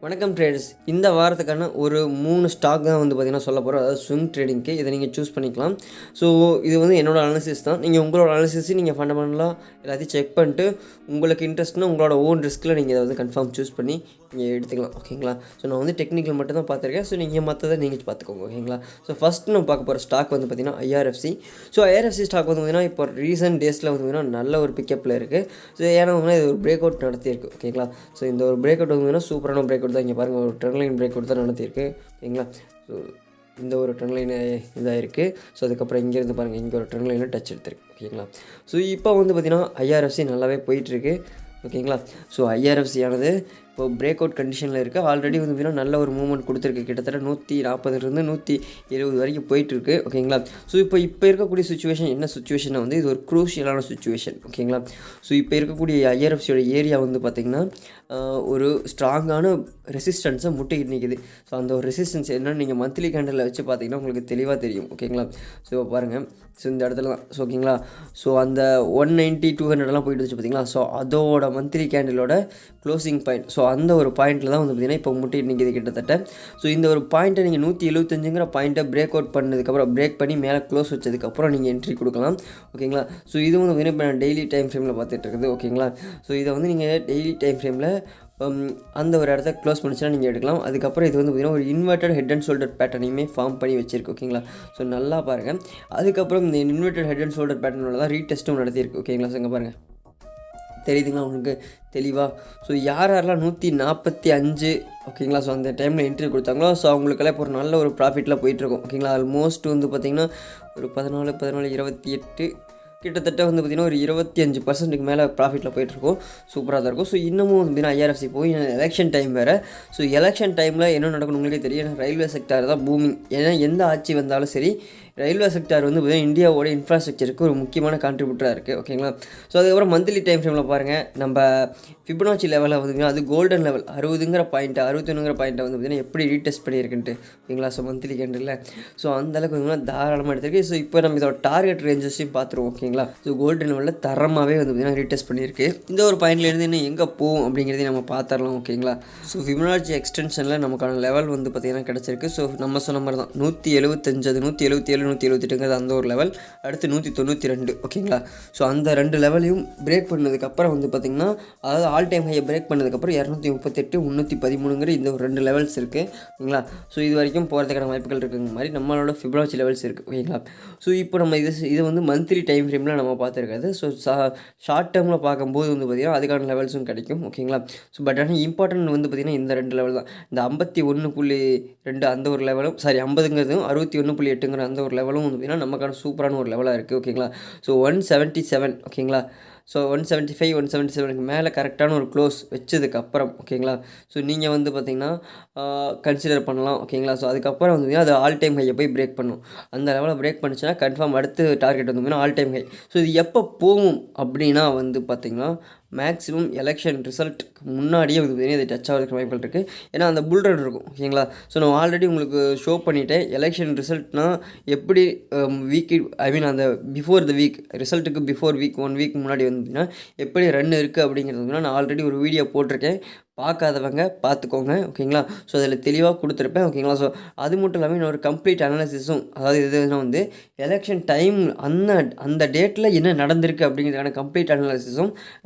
வணக்கம் ட்ரேடர்ஸ். இந்த வாரத்துக்கான ஒரு 3 ஸ்டாக் தான் வந்து பார்த்திங்கன்னா சொல்ல போகிறோம். அதாவது ஸ்விங் ட்ரேடிங்க்கு இதை நீங்கள் சூஸ் பண்ணிக்கலாம். ஸோ இது வந்து என்னோடய அனாலிசிஸ் தான். நீங்கள் உங்களோட அனாலிசிஸ் நீங்கள் ஃபண்டமெண்டலாக எல்லாத்தையும் செக் பண்ணிட்டு உங்களுக்கு இன்ட்ரெஸ்ட்னா உங்களோட ஓன் ரிஸ்கில் நீங்கள் இதை வந்து கன்ஃபார்ம் சூஸ் பண்ணி நீங்கள் எடுத்துக்கலாம். ஓகேங்களா? ஸோ நான் வந்து டெக்னிக்கல் மட்டும் தான் பார்த்துருக்கேன். ஸோ நீங்கள் மற்றதை நீங்கள் பார்த்துக்கோங்க. ஓகேங்களா? ஸோ ஃபஸ்ட்டு நம்ம பார்க்க போகிற ஸ்டாக் வந்து பார்த்திங்கன்னா ஐஆர்எஃப்சி. ஸோ ஐஆர்எஃப்சி ஸ்டாக் வந்து பார்த்திங்கன்னா இப்போ ரீசெண்ட் டேஸில் வந்து பார்த்திங்கன்னா நல்ல ஒரு பிக்கப்பில் இருக்குது. ஸோ ஏன்னா வந்து இது ஒரு பிரேக் அவுட் நடத்தியிருக்கு. ஓகேங்களா? ஸோ இந்த ஒரு பிரேக் அவுட் வந்து பார்த்திங்கன்னா சூப்பரான பிரேக் அவுட் தான். இங்கே பாருங்கள், ஒரு ட்ரெண்ட் லைன் பிரேக் அவுட் தான் நடத்தியிருக்கு. ஓகேங்களா? ஸோ இந்த ஒரு ட்ரெண்ட் லைன் இதாக இருக்குது. ஸோ அதுக்கப்புறம் இங்கேருந்து பாருங்கள், இங்கே ஒரு ட்ரெண்ட் லைனில் டச் எடுத்திருக்கு. ஓகேங்களா? ஸோ இப்போ வந்து பார்த்திங்கன்னா ஐஆர்எஃப்சி நல்லாவே போயிட்டுருக்கு. ஓகேங்களா? ஸோ ஐஆர்எஃப்சி ஆனது இப்போ பிரேக் அவுட் கண்டிஷனில் இருக்குது. ஆல்ரெடி வந்து பார்த்திங்கன்னா நல்ல ஒரு மூவ்மெண்ட் கொடுத்துருக்கு. கிட்டத்தட்ட 140 170 வரைக்கும் போயிட்டுருக்கு. ஓகேங்களா? ஸோ இப்போ இருக்கக்கூடிய சுச்சுவேஷன் என்ன சுச்சுவேஷனாக வந்து இது ஒரு க்ரூஷியலான சுச்சுவேஷன். ஓகேங்களா? ஸோ இப்போ இருக்கக்கூடிய ஐஆர்எஃப்சியோட ஏரியா வந்து பார்த்திங்கன்னா ஒரு ஸ்ட்ராங்கான ரெசிஸ்டன்ஸை முட்டிக்கிட்டு நிற்குது. ஸோ அந்த ஒரு ரெசிஸ்டன்ஸ் என்னென்னு நீங்கள் மந்த்லி கேண்டலில் வச்சு பார்த்தீங்கன்னா உங்களுக்கு தெளிவாக தெரியும். ஓகேங்களா? ஸோ பாருங்கள், ஸோ இந்த இடத்துல தான். ஸோ ஓகேங்களா? ஸோ அந்த 190 200 போயிட்டு வச்சு பார்த்தீங்களா? ஸோ அதோட மந்த்லி கேண்டிலோட க்ளோசிங் பாயிண்ட். ஸோ அந்த ஒரு பாயிண்ட்டில் தான் வந்து பார்த்திங்கன்னா இப்போ முட்டிட்டு நிற்கிது கிட்டத்தட்ட. ஸோ இந்த ஒரு பாயிண்ட்டை நீங்கள் 175ங்கிற பாயிண்ட்டை பிரேக் அவுட் பண்ணதுக்கப்புறம் பிரேக் பண்ணி மேலே க்ளோஸ் வச்சதுக்கப்புறம் நீங்கள் என்ட்ரி கொடுக்கலாம். ஓகேங்களா? ஸோ இது வந்து பார்த்திங்கன்னா இப்போ நான் டெய்லி டைம் ஃப்ரேமில் பார்த்துட்டு இருக்குது. ஓகேங்களா? ஸோ இதை வந்து நீங்கள் டெய்லி டைம் ஃப்ரேமில் அந்த ஒரு இடத்த க்ளோஸ் பண்ணிச்சுன்னா நீங்கள் எடுக்கலாம். அதுக்கப்புறம் இது வந்து பார்த்திங்கன்னா ஒரு இன்வெர்டட் ஹெட் அண்ட் ஷோல்டர் பேட்டர்னையுமே ஃபார்ம் பண்ணி வச்சிருக்கு. ஓகேங்களா? ஸோ நல்லா பாருங்கள். அதுக்கப்புறம் இந்த இன்வெர்டட் ஹெட் அண்ட் ஷோல்டர் பேட்டர்னோட தான் ரீடெஸ்ட்டும் நடத்தியிருக்கு. ஓகேங்களா? ஸோ இங்கே பாருங்கள், தெரியுதுங்களா உங்களுக்கு தெளிவாக? ஸோ யாரெல்லாம் 145 ஓகேங்களா ஸோ அந்த டைமில் என்ட்ரி கொடுத்தாங்களோ ஸோ அவங்களுக்கெல்லாம் இப்போ ஒரு நல்ல ஒரு ப்ராஃபிட்டில் போயிட்டுருக்கும். ஓகேங்களா? ஆல்மோஸ்ட் வந்து பார்த்திங்கன்னா ஒரு 14 28 கிட்டத்தட்ட வந்து பார்த்திங்கன்னா ஒரு 25% மேலே ப்ராஃபிட்டில் போயிட்டுருக்கும். சூப்பராக தான் இருக்கும். ஸோ இன்னமும் வந்து பார்த்திங்கன்னா ஐஆர்எஃப்சி போய் எலெக்ஷன் டைம் வேறு. ஸோ எலெக்ஷன் டைமில் என்ன நடக்கணும் உங்களுக்கே தெரியும். ஏன்னா ரயில்வே செக்டார் தான் பூமிங். ஏன்னா எந்த ஆட்சி வந்தாலும் சரி ரயில்வே செக்டார் வந்து பார்த்திங்கன்னா இந்தியாவோட இன்ஃப்ராஸ்ட்ரக்சருக்கு ஒரு முக்கியமான கான்ட்ரிபியூட்டராக இருக்குது. ஓகேங்களா? ஸோ அதுக்கப்புறம் மந்த்லி டைம் ஃப்ரேமில் பாருங்கள், நம்ம ஃபிபனாச்சி லெவலில் வந்து அது கோல்டன் லெவல் 60ங்கிற பாயிண்ட்டு 61ங்கிற பாயிண்ட்டை வந்து பார்த்திங்கன்னா எப்படி ரீடெஸ்ட் பண்ணியிருக்குன்ட்டு. ஓகேங்களா? ஸோ மந்த்லி கேண்டில் ஸோ அந்தளவுக்கு வந்து தாராளமாக எடுத்திருக்கு. ஸோ இப்போ நம்ம இதோட டார்கெட் ரேஞ்சஸையும் பார்த்துருவோம். ஓகேங்களா? ஸோ கோல்டன் லெவலில் தரமாகவே வந்து பார்த்திங்கன்னா ரீடெஸ்ட் பண்ணியிருக்கு. இந்த ஒரு பாயிண்ட்லேருந்து இன்னும் எங்கே போகும் அப்படிங்கிறதையும் நம்ம பார்த்துடலாம். ஓகேங்களா? ஸோ ஃபிபனாச்சி எக்ஸ்டென்ஷனில் நமக்கான லெவல் வந்து பார்த்திங்கன்னா கிடச்சிருக்கு. ஸோ நம்ம சொன்ன மாதிரி தான் 175 அது 177 178ங்கிறது அந்த ஒரு லெவல். அடுத்து 192. ஓகேங்களா? ஸோ அந்த 2 லெவலையும் பிரேக் பண்ணதுக்கப்புறம் வந்து பார்த்திங்கன்னா அதாவது ஆல் டைம் ஹையை பிரேக் பண்ணதுக்கப்புறம் 238 313ங்கிற இந்த ஒரு 2 லெவல்ஸ் இருக்குது. ஓகேங்களா? ஸோ இது வரைக்கும் போகிறதுக்கான வாய்ப்புகள் இருக்குங்க மாதிரி நம்மளோட ஃபிபனாச்சி லெவல்ஸ் இருக்குது. ஓகேங்களா? ஸோ இப்போ நம்ம இது வந்து மந்த்லி டைம் ஃப்ரேமில் நம்ம பார்த்துருக்காது. ஸோ ஷார்ட் டேர்மில் பார்க்கும்போது வந்து பார்த்திங்கன்னா அதுக்கான லெவல்ஸும் கிடைக்கும். ஓகேங்களா? ஸோ பட் ஆனால் இம்பார்ட்டன்ட் வந்து பார்த்திங்கன்னா இந்த 2 லெவல் தான். இந்த 51.2 அந்த ஒரு லெவலும் 50ங்கிறதும் 61.8ங்கிற அந்த ஒரு லெவலும் வந்து பார்த்திங்கன்னா நமக்கான சூப்பரான ஒரு லெவலாக இருக்குது. ஓகேங்களா? ஸோ 177. ஓகேங்களா? ஸோ 175 177க்கு மேலே கரெக்டான ஒரு க்ளோஸ் வச்சதுக்கப்புறம் ஓகேங்களா ஸோ நீங்கள் வந்து பார்த்திங்கன்னா கன்சிடர் பண்ணலாம். ஓகேங்களா? ஸோ அதுக்கப்புறம் வந்து அது ஆல் டைம் ஹையை போய் பிரேக் பண்ணும். அந்த லெவலில் பிரேக் பண்ணிச்சுன்னா கன்ஃபார்ம் அடுத்து டார்கெட் வந்து ஆல் டைம் ஹை. ஸோ இது எப்போ போகும் அப்படின்னா வந்து பார்த்திங்கன்னா மேக்ஸிமம் எலெக்ஷன் ரிசல்ட்டுக்கு முன்னாடியே வந்து இதை டச் ஆகிறதுக்கு வாய்ப்புகள் இருக்குது. ஏன்னா அந்த புல் ரன் இருக்கும். ஓகேங்களா? ஸோ நான் ஆல்ரெடி உங்களுக்கு ஷோ பண்ணிவிட்டேன் எலெக்ஷன் ரிசல்ட்னால் எப்படி அந்த பிஃபோர் த வீக் ரிசல்ட்டுக்கு பிஃபோர் வீக் 1 வீக் முன்னாடி வந்து எப்படி ரன் இருக்குது அப்படிங்கிறது நான் ஆல்ரெடி ஒரு வீடியோ போட்டிருக்கேன். பார்க்காதவங்க பார்த்துக்கோங்க. ஓகேங்களா? ஸோ அதில் தெளிவாக கொடுத்துருப்பேன். ஓகேங்களா? ஸோ அது மட்டும் இல்லாமல் இன்னொரு கம்ப்ளீட் அனாலிசிஸும் அதாவது எதுனா வந்து எலெக்ஷன் டைம் அந்த டேட்டில் என்ன நடந்திருக்கு அப்படிங்கிறதுக்கான கம்ப்ளீட் அனாலிசிஸும்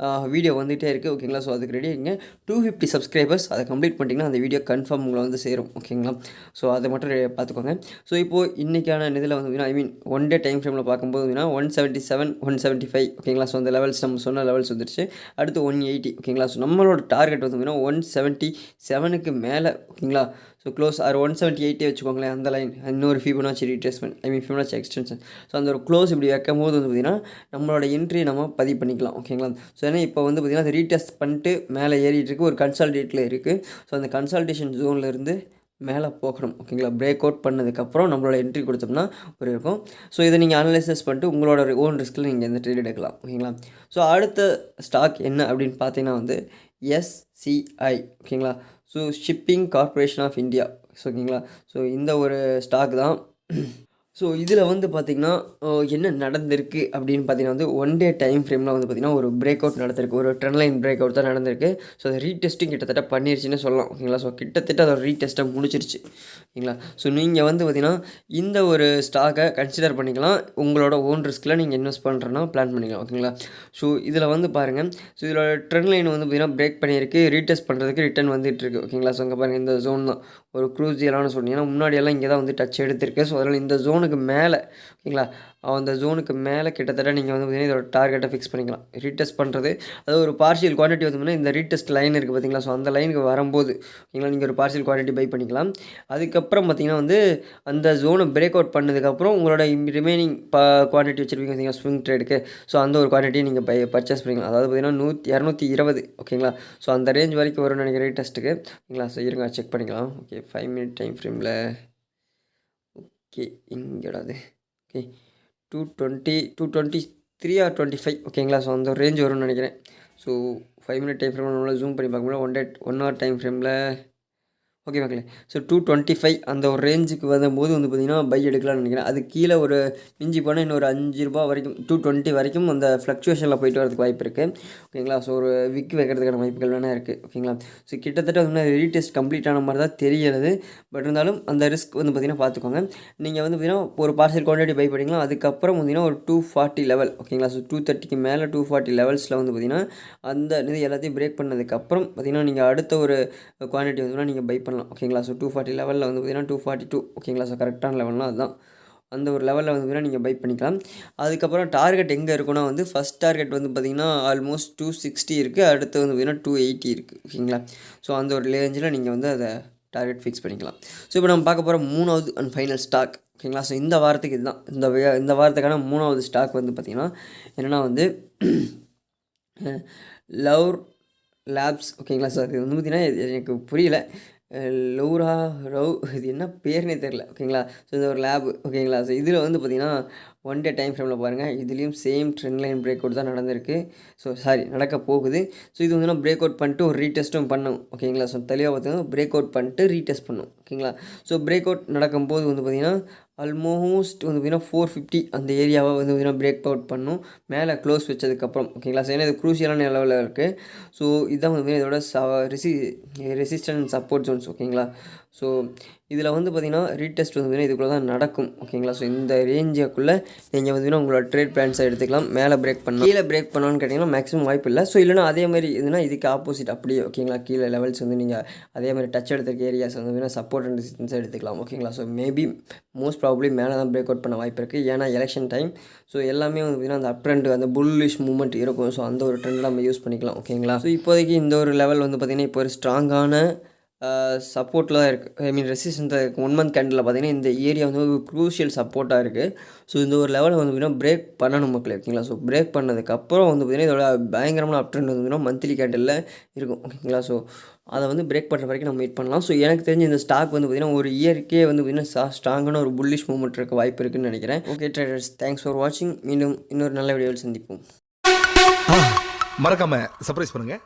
வீடியோ வந்துகிட்டே இருக்குது. ஓகேங்களா? ஸோ அதுக்கு ரெடி ஆகிங்க. 250 சப்ஸ்கிரைபர்ஸ் அதை கம்ப்ளீட் பண்ணிட்டீங்கன்னா அந்த வீடியோ கன்ஃபார்ம் உங்களை வந்து சேரும். ஓகேங்களா? ஸோ அதை மட்டும் பார்த்துக்கோங்க. ஸோ இப்போது இன்றைக்கான இதில் வந்து ஒன் டே டைம் ஃப்ரேமில் பார்க்கும்போது 177 175. ஓகேங்களா? ஸோ அந்த லெவல்ஸ் நம்ம சொன்ன லெவல்ஸ் வந்துருச்சு. அடுத்து 180. ஓகேங்களா? ஸோ நம்மளோட டார்கெட் வந்து 177க்கு மேலே. ஓகேங்களா? ஸோ க்ளோஸ் 178 வச்சுக்கோங்களேன். அந்த லைன் இன்னொரு Fibonacci retracement Fibonacci extension. So அந்த ஒரு க்ளோஸ் இப்படி வைக்கும் போது வந்து பார்த்திங்கன்னா நம்மளோட என்ட்ரி நம்ம பதிவு பண்ணிக்கலாம். ஓகேங்களா? ஸோ ஏன்னா இப்போ வந்து பார்த்திங்கன்னா அது ரீடெஸ்ட் பண்ணிட்டு மேலே ஏறிட்டு இருக்குது, ஒரு கன்சால்டேட்டில் இருக்குது. ஸோ அந்த கன்சால்டேஷன் ஜோன்லேருந்து மேலே போகணும். ஓகேங்களா? பிரேக் அவுட் பண்ணதுக்கப்புறம் நம்மளோட என்ட்ரி கொடுத்தோம்னா ஒரு இருக்கும். ஸோ இதை நீங்கள் அனலைசஸ் பண்ணிட்டு உங்களோட ஓன் ரிஸ்கில் நீங்கள் இந்த ட்ரேட் எடுக்கலாம். ஓகேங்களா? ஸோ அடுத்த ஸ்டாக் என்ன அப்படின்னு பார்த்தீங்கன்னா வந்து SCI. ஓகேங்களா? So shipping corporation of India. So ஓகேங்களா? ஸோ இந்த ஒரு ஸ்டாக் தான் ஸோ இதில் வந்து பார்த்திங்கன்னா என்ன நடந்திருக்கு அப்படின்னு பார்த்தீங்கன்னா வந்து ஒன் டே டைம் ஃப்ரேமில் வந்து பார்த்திங்கன்னா ஒரு பிரேக் அவுட் நடந்திருக்கு, ஒரு ட்ரெண்ட் லைன் பிரேக் அவுட் தான் நடந்திருக்கு. ஸோ அதை ரீடெஸ்ட்டிங் கிட்டத்தட்ட பண்ணிருச்சுன்னு சொல்லலாம். ஓகேங்களா. ஸோ கிட்டத்தட்ட அதோட ரீடெஸ்ட்டை முடிச்சிருச்சு. ஓகேங்களா. ஸோ நீங்கள் வந்து பார்த்திங்கன்னா இந்த ஒரு ஸ்டாக்கை கன்சிடர் பண்ணிக்கலாம். உங்களோட ஓன் ரிஸ்கில் நீங்கள் இன்வெஸ்ட் பண்ணுறேன்னா பிளான் பண்ணிக்கலாம். ஓகேங்களா. ஸோ இதில் வந்து பாருங்கள், ஸோ இதோட ட்ரெண்ட் லைன் வந்து பார்த்திங்கன்னா பிரேக் பண்ணியிருக்கு, ரீடெஸ்ட் பண்ணுறதுக்கு ரிட்டர்ன் வந்துட்டுருக்கு. ஓகேங்களா. ஸோ அங்கே பாருங்கள், இந்த ஜோன் தான் ஒரு க்ரூசியலான ஜோன். ஏன்னா முன்னாடியெல்லாம் இங்கே தான் வந்து டச் எடுத்திருக்கு. ஸோ அதனால் இந்த ஜோனுக்கு மேலே, ஓகேங்களா, அந்த ஜோனுக்கு மேலே கிட்டத்தட்ட நீங்கள் வந்து பார்த்திங்கன்னா இதோட டார்கெட்டை ஃபிக்ஸ் பண்ணிக்கலாம். ரீடெஸ்ட் பண்ணுறது, அதாவது ஒரு பார்ஷியல் குவான்டிட்டி வந்து இந்த ரீடெஸ்ட் லைன் இருக்குது பார்த்தீங்களா. ஸோ அந்த லைனுக்கு வரும்போது, ஓகேங்களா, நீங்கள் ஒரு பார்ஷியல் குவான்டிட்டி பை பண்ணிக்கலாம். அதுக்கப்புறம் பார்த்திங்கன்னா வந்து அந்த ஜோனை பிரேக் அவுட் பண்ணதுக்கப்புறம் உங்களோட ரிமைனிங் குவான்டிட்டி வச்சுருப்பீங்க பார்த்தீங்கன்னா ஸ்விங் ட்ரேடுக்கு. ஸோ அந்த ஒரு குவான்டிட்டியை நீங்கள் பர்ச்சேஸ் பண்ணிக்கலாம். அதாவது பார்த்திங்கன்னா 220, ஓகேங்களா. ஸோ அந்த ரேஞ்ச் வரைக்கும் வரும்னு நினைக்கிறேன் ரீடெஸ்ட்டுக்கு. ஓகேங்களா. ஸோ இருங்க செக் பண்ணிக்கலாம். ஓகே, 5 மினிட் டைம் ஃப்ரேமில். ஓகே, இங்கேடாது. ஓகே, 220, 223 ஆர் 25, ஓகேங்களா. ஸோ அந்த ஒரு ரேஞ்ச் வரும்னு நினைக்கிறேன். ஸோ 5 மினிட் டைம் ஃப்ரேமில் நம்மளால் ஜூம் பண்ணி பார்க்க முடியல. 1 ஹவர் டைம் ஃப்ரேமில். ஓகே மக்களே. ஸோ 225 அந்த ஒரு ரேஞ்சுக்கு வரும்போது வந்து பார்த்திங்கன்னா பை எடுக்கலாம்னு நினைக்கிறேன். அது கீழே ஒரு மிஞ்சி போனால் இன்னொரு ₹5 வரைக்கும் 220 வரைக்கும் அந்த ஃப்ளக்சுவேஷனில் போயிட்டு வரதுக்கு வாய்ப்பு இருக்குது. ஓகேங்களா. ஸோ ஒரு விக் வைக்கிறதுக்கான வாய்ப்புகள் வேணால் இருக்குது. ஓகேங்களா. ஸோ கிட்டத்தட்ட வந்து ரீடெஸ்ட் கம்ப்ளீட் ஆன மாதிரி தான் தெரிகிறது. பட் இருந்தாலும் அந்த ரிஸ்க் வந்து பார்த்திங்கன்னா பார்த்துக்கோங்க. நீங்கள் வந்து பார்த்திங்கன்னா ஒரு பார்சல் குவான்டிட்டி பை பண்ணிக்கலாம். அதுக்கப்புறம் பார்த்திங்கன்னா ஒரு 240 லெவல், ஓகேங்களா. ஸோ 230க்கு மேலே 240 லெவல்ஸில் வந்து பார்த்திங்கன்னா அந்த இது எல்லாத்தையும் பிரேக் பண்ணதுக்கப்புறம் பார்த்திங்கன்னா நீங்கள் அடுத்த ஒரு குவான்டிட்டி வந்து நீங்கள் பை பண்ணலாம். ஓகேங்களா. ஸோ 240 லெவலில் வந்து பார்த்திங்கன்னா 242, ஓகேங்களா. ஸோ கரெக்டான லெவல்னால் அதுதான். அந்த ஒரு லெவலில் வந்து பார்த்திங்கன்னா நீங்கள் பை பண்ணிக்கலாம். அதுக்கப்புறம் டார்கெட் எங்கே இருக்குன்னா வந்து ஃபஸ்ட் டார்கெட் வந்து பார்த்திங்கன்னா ஆல்மோஸ்ட் 260 இருக்குது. அடுத்து வந்து பார்த்திங்கன்னா 280 இருக்குது. ஓகேங்களா. ஸோ அந்த ஒரு ரேஞ்சில் நீங்கள் வந்து அதை டார்கெட் ஃபிக்ஸ் பண்ணிக்கலாம். ஸோ இப்போ நம்ம பார்க்க போகிற 3வது அண்ட் ஃபைனல் ஸ்டாக், ஓகேங்களா. ஸோ இந்த வாரத்துக்கு இதுதான், இந்த வாரத்துக்கான 3வது ஸ்டாக் வந்து பார்த்திங்கன்னா என்னென்னா வந்து லவ் லேப்ஸ், ஓகேங்களா. ஸோ அது வந்து பார்த்திங்கன்னா எனக்கு புரியல, லௌரா ரவ், இது என்ன பேர்னே தெரில. ஓகேங்களா. ஸோ இது ஒரு லேபு, ஓகேங்களா. ஸோ இதில் வந்து பார்த்திங்கன்னா ஒன் டே டைம் ஃப்ரேமில் பாருங்கள், இதுலேயும் same trend line break out தான் நடந்திருக்கு. ஸோ நடக்க போகுது. ஸோ இது வந்து பிரேக் அவுட் பண்ணிட்டு ஒரு ரீடெஸ்ட்டும் பண்ணும். ஓகேங்களா. ஸோ தெளிவாக பார்த்திங்கன்னா பிரேக் அவுட் பண்ணிட்டு ரீடெஸ்ட் பண்ணும். ஓகேங்களா. ஸோ பிரேக் அவுட் நடக்கும்போது வந்து பார்த்திங்கன்னா ஆல்மோஸ்ட் வந்து பார்த்திங்கன்னா 450 அந்த ஏரியாவை வந்து பார்த்திங்கன்னா பிரேக் அவுட் பண்ணும் மேலே க்ளோஸ் வச்சதுக்கப்புறம். ஓகேங்களா. ஸோ ஏன்னா இது க்ரூஷியலான லெவலில் இருக்குது. ஸோ இதுதான் வந்து இதோட ரெசிஸ்டன்ஸ் சப்போர்ட் ஜோன்ஸ். ஓகேங்களா. ஸோ இதில் வந்து பார்த்திங்கன்னா ரீடெஸ்ட் வந்து பார்த்திங்கன்னா இதுக்குள்ளே தான் நடக்கும். ஓகேங்களா. ஸோ இந்த ரேஞ்சுக்குள்ளே நீங்கள் வந்து உங்களோட ட்ரேட் பிளான்ஸை எடுத்துக்கலாம். மேலே பிரேக் பண்ணலாம், கீழே பிரேக் பண்ணலான்னு கேட்டிங்கன்னா மேக்ஸிமம் வாய்ப்பு இல்லை. ஸோ இல்லைனா அதே மாதிரி இதுனா இதுக்கு ஆப்போசிட் அப்படியே, ஓகேங்களா. கீழே லெவல்ஸ் வந்து நீங்கள் அதே மாதிரி டச் எடுத்துருக்க ஏரியாஸ் வந்து பார்த்திங்கன்னா சப்போர்ட் அண்ட் ரெசிஸ்டன்ஸை எடுத்துக்கலாம். ஓகேங்களா. ஸோ மேபி மோஸ்ட் ப்ராபப்ளி மேலே தான் பிரேக் அவுட் பண்ண வாய்ப்பு இருக்குது. ஏன்னா எலெக்ஷன் டைம். ஸோ எல்லாமே வந்து பார்த்திங்கன்னா அந்த அப் ட்ரெண்ட், அந்த புல்லிஷ் மூவ்மெண்ட் இருக்கும். ஸோ அந்த ஒரு ட்ரெண்டில் நம்ம யூஸ் பண்ணிக்கலாம். ஓகேங்களா. ஸோ இப்போதைக்கு இந்த ஒரு லெவல் வந்து பார்த்திங்கன்னா இப்போ ஒரு ஸ்ட்ராங்கான சப்போர்ட்டில் தான் இருக்குது. ஐ மீன் ரெசிஸ்டன்ஸாக இருக்குது. 1 மந்த் கேண்டில் பார்த்திங்கன்னா இந்த ஏரியா வந்து ஒரு க்ரூஷியல் சப்போர்ட்டாக இருக்குது. ஸோ இந்த ஒரு லெவலில் வந்து பார்த்திங்கன்னா பிரேக் பண்ணணும் மக்களே. ஓகேங்களா. ஸோ பிரேக் பண்ணதுக்கப்புறம் வந்து பார்த்திங்கன்னா இதோட பயங்கரமான அப் ட்ரெண்ட் வந்து பார்த்திங்கன்னா மந்த்லி கேண்டில் இருக்கும். ஓகேங்களா. ஸோ அதை வந்து பிரேக் பண்ணுற வரைக்கும் நம்ம வெயிட் பண்ணலாம். ஸோ எனக்கு தெரிஞ்ச இந்த ஸ்டாக் வந்து பார்த்திங்கன்னா ஒரு இயர்க்கே வந்து பார்த்திங்கன்னா ஸ்ட்ராங்கான ஒரு புல்லிஷ் மூவ்மெண்ட் இருக்க வாய்ப்பு இருக்குதுன்னு நினைக்கிறேன். ஓகே ட்ரேடர்ஸ், தேங்க்ஸ் ஃபார் வாட்சிங். மீண்டும் இன்னொரு நல்ல வீடியோவில் சந்திப்போம். மறக்காம சர்ப்ரைஸ் பண்ணுங்கள்.